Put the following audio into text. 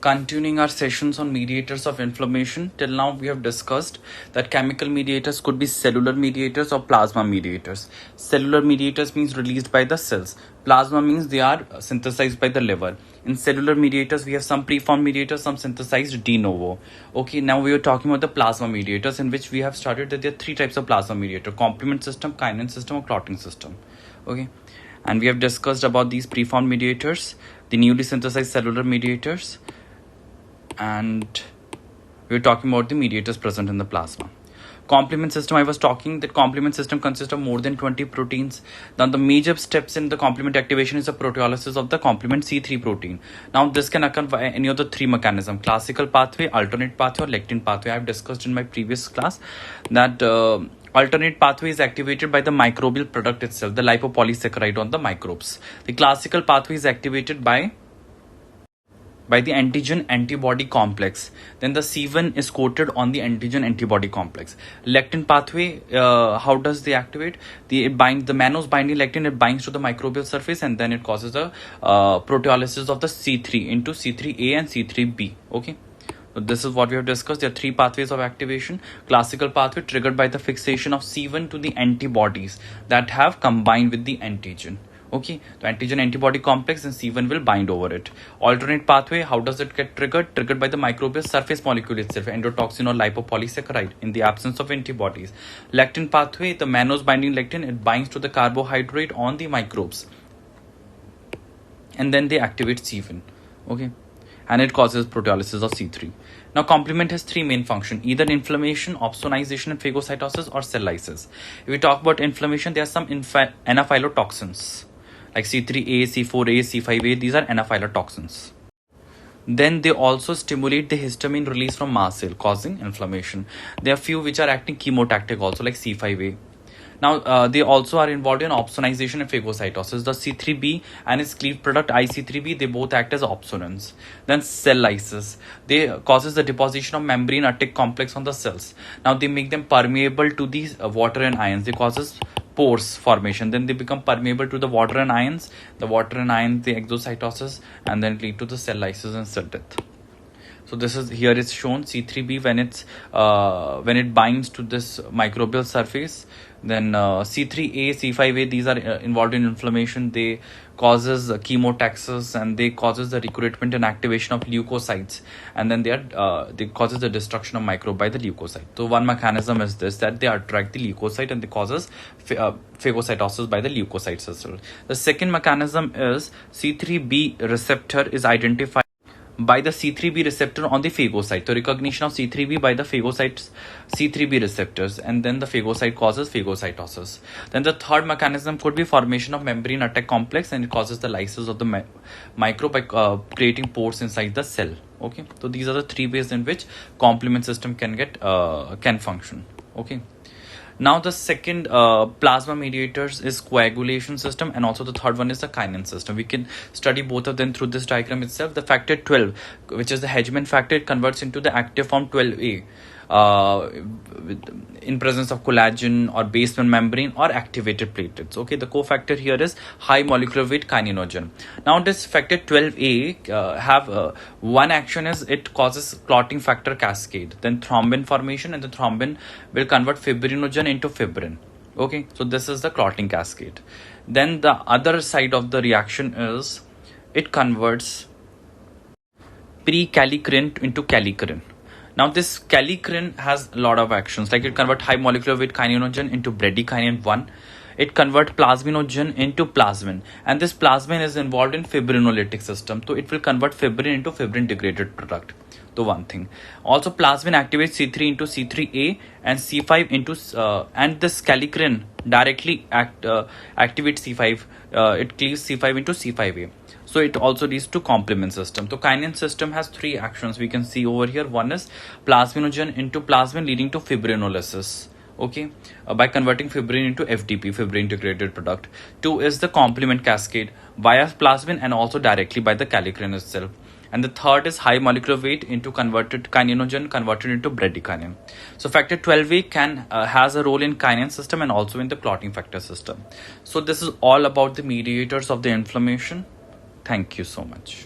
Continuing our sessions on mediators of inflammation, till now we have discussed that chemical mediators could be cellular mediators or plasma mediators. Cellular mediators means released by the cells. Plasma means they are synthesized by the liver. In cellular mediators, we have some preformed mediators, some synthesized de novo. Okay, now we are talking about the plasma mediators, in which we have started that there are three types of plasma mediator: complement system, Kinnin system, or clotting system. Okay, and we have discussed about these preformed mediators, the newly synthesized cellular mediators, and we were talking about the mediators present in the plasma. Complement system, I was talking that complement system consists of more than 20 proteins. Now the major steps in the complement activation is the proteolysis of the complement C3 protein. Now this can occur via any of the three mechanisms: classical pathway, alternate pathway, or lectin pathway. I have discussed in my previous class that alternate pathway is activated by the microbial product itself, the lipopolysaccharide on the microbes. The classical pathway is activated by the antigen antibody complex. Then the C1 is coated on the antigen antibody complex. Lectin pathway, how does they activate? The mannose binding lectin, it binds to the microbial surface, and then it causes the proteolysis of the C3 into C3A and C3B. Okay, so this is what we have discussed. There are three pathways of activation. Classical pathway triggered by the fixation of C1 to the antibodies that have combined with the antigen. Okay, the antigen antibody complex and C1 will bind over it. Alternate pathway, how does it get triggered? Triggered by the microbial surface molecule itself, endotoxin or lipopolysaccharide, in the absence of antibodies. Lectin pathway, the mannose binding lectin, it binds to the carbohydrate on the microbes, and then they activate C1. Okay, and it causes proteolysis of C3. Now, complement has three main functions: either inflammation, opsonization, and phagocytosis, or cell lysis. If we talk about inflammation, there are some anaphylotoxins like C3A, C4A, C5A. These are anaphylotoxins. Then they also stimulate the histamine release from mast cell, causing inflammation. There are few which are acting chemotactic also, like C5A. Now, they also are involved in opsonization and phagocytosis. The C3b and its cleaved product IC3b, they both act as opsonins. Then cell lysis. They causes the deposition of membrane-atic complex on the cells. Now, they make them permeable to these water and ions. They causes pores formation. Then they become permeable to the water and ions. The water and ions, the exocytosis, and then lead to the cell lysis and cell death. So this is, here is shown C3b when it binds to this microbial surface. Then C3A, C5A, these are involved in inflammation. They causes chemotaxis, and they causes the recruitment and activation of leukocytes, and then they causes the destruction of microbe by the leukocyte. So one mechanism is this, that they attract the leukocyte and they causes phagocytosis by the leukocytes as well. The second mechanism is C3b receptor is identified by the C3b receptor on the phagocyte. So recognition of C3b by the phagocytes, C3b receptors, and then the phagocyte causes phagocytosis. Then the third mechanism could be formation of membrane attack complex, and it causes the lysis of the microbe by creating pores inside the cell. Okay, so these are the three ways in which complement system can function. Okay. Now the second plasma mediators is coagulation system, and also the third one is the Kinnin system. We can study both of them through this diagram itself. The factor 12, which is the Hedgeman factor, it converts into the active form 12A in presence of collagen or basement membrane or activated platelets. Okay, the cofactor here is high molecular weight kininogen. Now this factor 12A have one action is it causes clotting factor cascade, then thrombin formation, and the thrombin will convert fibrinogen into fibrin. Okay, so this is the clotting cascade. Then the other side of the reaction is it converts pre-kallikrein into kallikrein. Now this kallikrein has a lot of actions, like it converts high molecular weight kininogen into bradykinin 1. It converts plasminogen into plasmin, and this plasmin is involved in fibrinolytic system. So it will convert fibrin into fibrin degraded product. So one thing. Also plasmin activates C3 into C3A and C5 into and this kallikrein directly activates C5. It cleaves C5 into C5A. So it also leads to complement system. So Kinnin system has three actions we can see over here. One is plasminogen into plasmin leading to fibrinolysis. Okay, by converting fibrin into FDP, fibrin degraded product. Two is the complement cascade via plasmin and also directly by the kallikrein itself. And the third is high molecular weight into converted kininogen converted into bradykinin. So factor 12A has a role in Kinnin system and also in the clotting factor system. So this is all about the mediators of the inflammation. Thank you so much.